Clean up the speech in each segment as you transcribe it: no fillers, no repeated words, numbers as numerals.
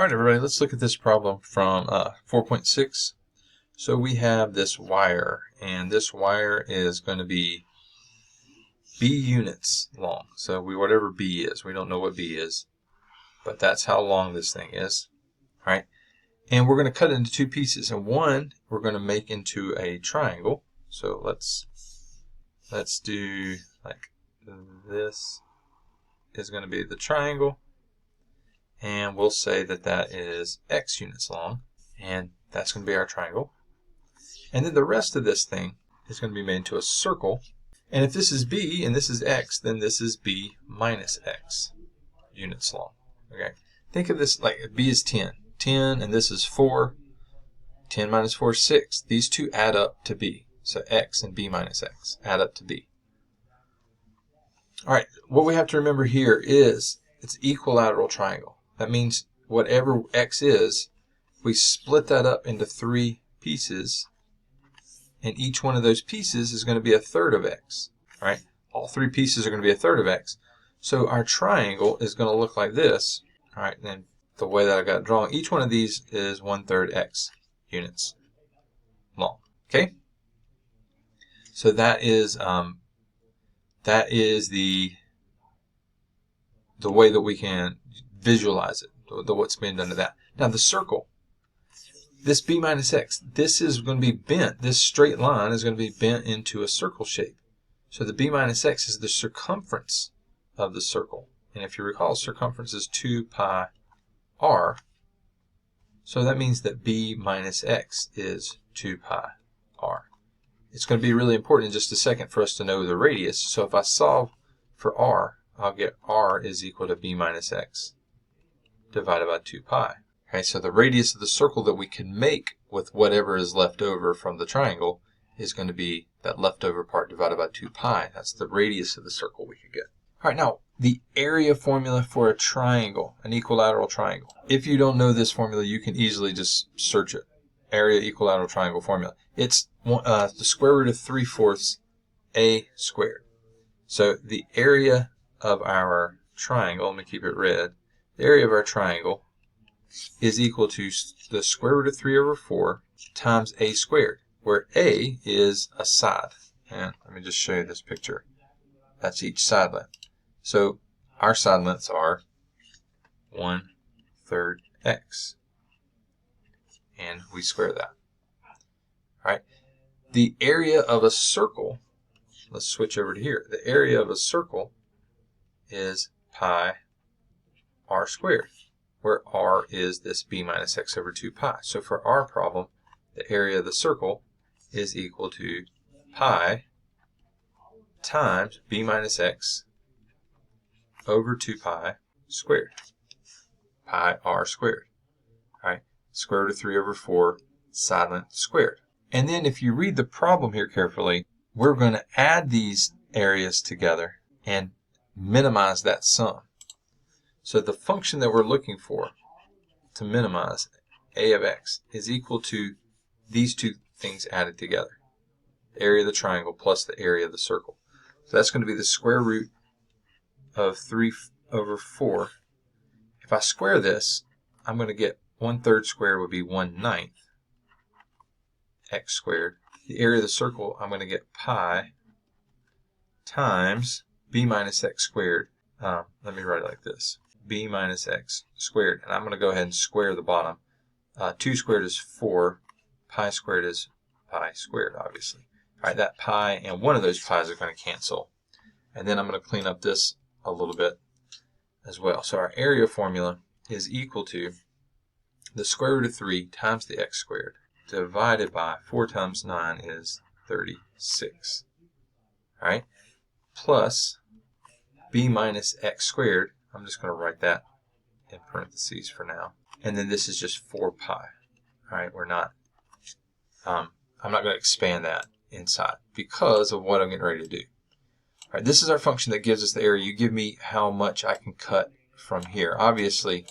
All right, everybody, let's look at this problem from 4.6. So we have this wire, and this wire is going to be B units long. So whatever B is, we don't know what B is, but that's how long this thing is. All right, and we're going to cut it into two pieces, and one we're going to make into a triangle. So let's do like this is going to be the triangle. And we'll say that that is X units long, and that's going to be our triangle. And then the rest of this thing is going to be made into a circle. And if this is B and this is X, then this is B minus X units long. Okay. Think of this like B is 10. 10 and this is 4. 10 minus 4 is 6. These two add up to B. So X and B minus X add up to B. All right. What we have to remember here is it's equilateral triangle. That means whatever X is, we split that up into 3 pieces, and each one of those pieces is going to be a third of X. Right? All 3 pieces are going to be a third of X. So our triangle is going to look like this. All right, and then the way that I got it drawn, each one of these is 1/3 X units long. Okay? So that is the way that we can visualize it, what's being done to that. Now the circle, this B minus X, this is going to be bent. This straight line is going to be bent into a circle shape. So the B minus X is the circumference of the circle. And if you recall, circumference is 2 pi r. So that means that B minus X is 2 pi r. It's going to be really important in just a second for us to know the radius. So if I solve for r, I'll get r is equal to B minus X divided by 2 pi. Okay, so the radius of the circle that we can make with whatever is left over from the triangle is going to be that leftover part divided by 2 pi. That's the radius of the circle we could get. All right, now the area formula for a triangle, an equilateral triangle. If you don't know this formula, you can easily just search it. Area equilateral triangle formula. It's the square root of 3/4 a squared. So the area of our triangle, let me keep it red, the area of our triangle is equal to the square root of 3/4 times a squared, where a is a side. And let me just show you this picture. That's each side length. So our side lengths are 1/3 x. And we square that. All right. The area of a circle, let's switch over to here. The area of a circle is pi r squared, where r is this B minus X over 2 pi. So for our problem, the area of the circle is equal to pi times B minus X over 2 pi squared. Pi r squared. All right. Square root of 3/4 side length squared. And then if you read the problem here carefully, we're going to add these areas together and minimize that sum. So the function that we're looking for to minimize a of x is equal to these two things added together. The area of the triangle plus the area of the circle. So that's going to be the square root of 3/4. If I square this, I'm going to get 1/3 squared would be 1/9 x squared. The area of the circle, I'm going to get pi times B minus X squared. Let me write it like this. B minus X squared. And I'm going to go ahead and square the bottom. 2 squared is 4. Pi squared is pi squared, obviously. All right, that pi and one of those pi's are going to cancel. And then I'm going to clean up this a little bit as well. So our area formula is equal to the square root of 3 times the x squared divided by 4 times 9 is 36. All right, plus B minus X squared. I'm just going to write that in parentheses for now. And then this is just 4 pi. All right, we're not, I'm not going to expand that inside because of what I'm getting ready to do. All right, this is our function that gives us the area. You give me how much I can cut from here. Obviously,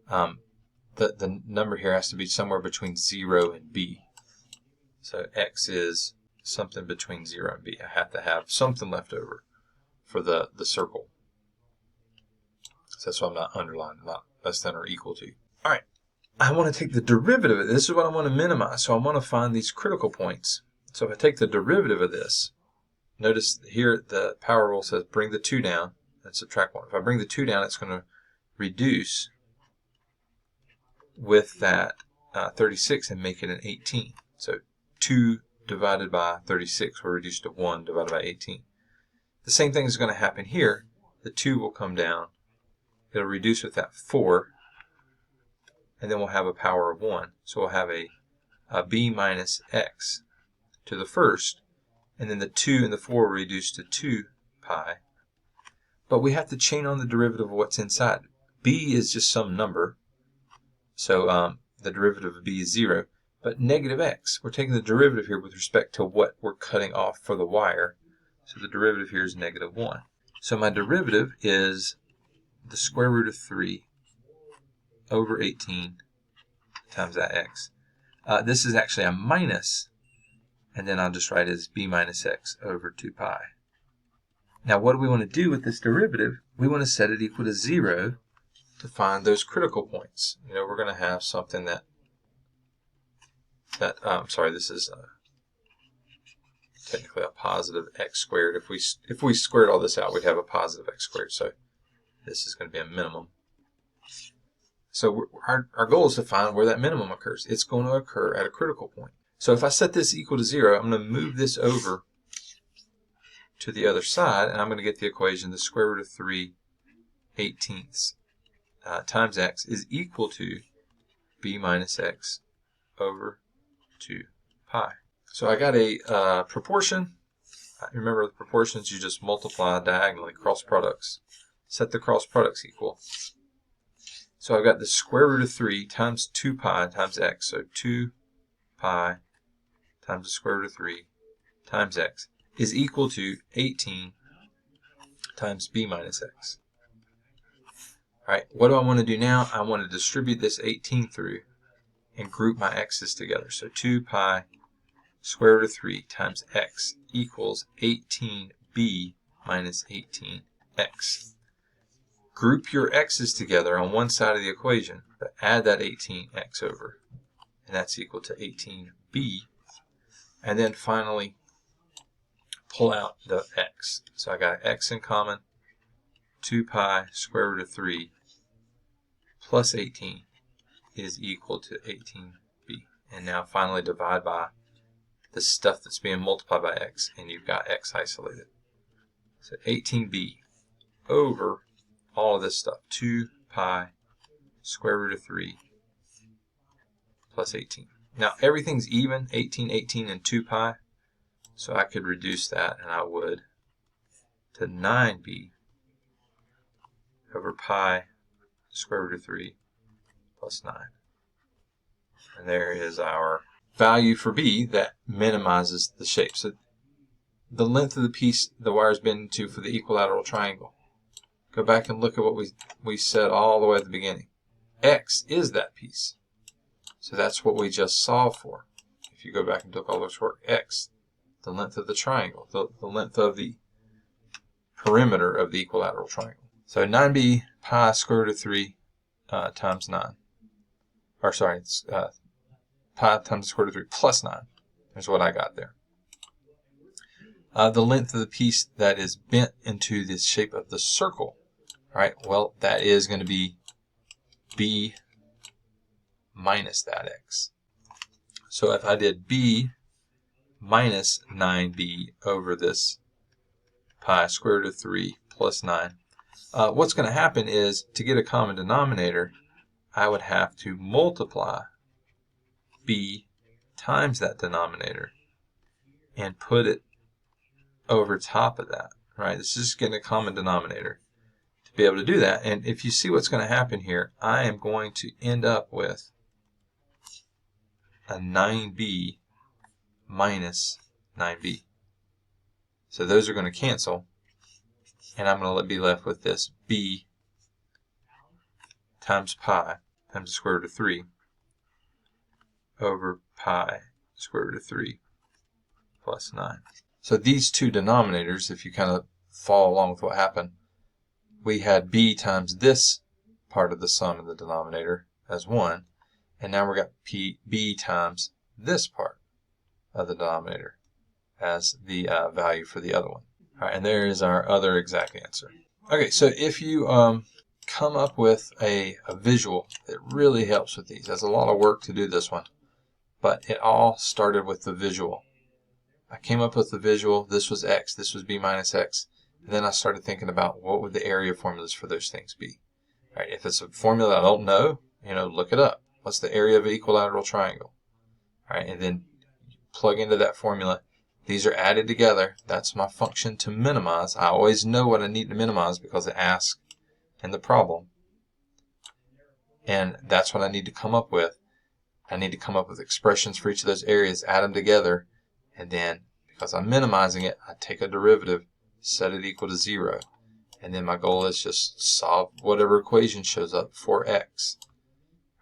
the number here has to be somewhere between 0 and b. So x is something between 0 and b. I have to have something left over for the circle. So that's why I'm not underlining, not less than or equal to. All right, I want to take the derivative of this. This is what I want to minimize. So I want to find these critical points. So if I take the derivative of this, notice here the power rule says bring the 2 down and subtract 1. If I bring the 2 down, it's going to reduce with that 36 and make it an 18. So 2 divided by 36 will reduce to 1 divided by 18. The same thing is going to happen here. The 2 will come down. It'll reduce with that 4. And then we'll have a power of 1. So we'll have a b minus x to the first. And then the 2 and the 4 will reduce to 2 pi. But we have to chain on the derivative of what's inside. B is just some number. So the derivative of b is 0. But negative x, we're taking the derivative here with respect to what we're cutting off for the wire. So the derivative here is negative 1. So my derivative is the square root of 3 over 18 times that x. This is actually a minus, and then I'll just write it as b minus x over 2 pi. Now what do we want to do with this derivative? We want to set it equal to 0 to find those critical points. You know, we're going to have something that this is technically a positive x squared. If we squared all this out, we'd have a positive x squared. So this is going to be a minimum. So our goal is to find where that minimum occurs. It's going to occur at a critical point. So if I set this equal to 0, I'm going to move this over to the other side, and I'm going to get the equation the square root of 3/18 times x is equal to b minus x over 2 pi. So I got a proportion. Remember the proportions, you just multiply diagonally, cross products. Set the cross products equal. So I've got the square root of 3 times 2 pi times x. So 2 pi times the square root of 3 times x is equal to 18 times b minus x. All right, what do I want to do now? I want to distribute this 18 through and group my x's together. So 2 pi square root of 3 times x equals 18b minus 18x. Group your x's together on one side of the equation, but add that 18x over, and that's equal to 18b. And then finally, pull out the x. So I got x in common. 2 pi square root of 3 plus 18 is equal to 18b. And now finally divide by the stuff that's being multiplied by x, and you've got x isolated. So 18b over all of this stuff, 2 pi square root of 3 plus 18. Now everything's even, 18, 18, and 2 pi, so I could reduce that, and I would, to 9b over pi square root of 3 plus 9. And there is our value for b that minimizes the shape. So the length of the piece the wire's been to for the equilateral triangle. Go back and look at what we said all the way at the beginning. X is that piece. So that's what we just solved for. If you go back and took all this work, X, the length of the triangle, the length of the perimeter of the equilateral triangle. So 9b pi square root of 3 times 9. Or sorry, it's pi times the square root of 3 plus 9. Is what I got there. The length of the piece that is bent into the shape of the circle. All right, well, that is going to be b minus that x. So if I did b minus 9b over this pi square root of 3 plus 9, what's going to happen is, to get a common denominator, I would have to multiply b times that denominator and put it over top of that. Right? This is just getting a common denominator to be able to do that. And if you see what's going to happen here, I am going to end up with a 9b minus 9b. So those are going to cancel, and I'm going to be left with this b times pi times the square root of 3 over pi square root of 3 plus 9. So these two denominators, if you kind of follow along with what happened, we had b times this part of the sum in the denominator, as 1. And now we've got b times this part of the denominator as the value for the other one. All right, and there is our other exact answer. Okay, so if you come up with a visual, it really helps with these. There's a lot of work to do this one, but it all started with the visual. I came up with the visual. This was x, this was b minus x. And then I started thinking about what would the area formulas for those things be. All right, if it's a formula I don't know, look it up. What's the area of an equilateral triangle? All right, and then plug into that formula. These are added together. That's my function to minimize. I always know what I need to minimize because it asks in the problem. And that's what I need to come up with. I need to come up with expressions for each of those areas, add them together, and then because I'm minimizing it, I take a derivative, set it equal to 0. And then my goal is just solve whatever equation shows up for x.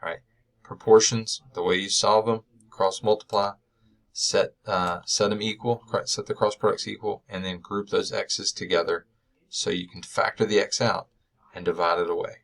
All right. Proportions, the way you solve them, cross multiply, set them equal, set the cross products equal, and then group those x's together so you can factor the x out and divide it away.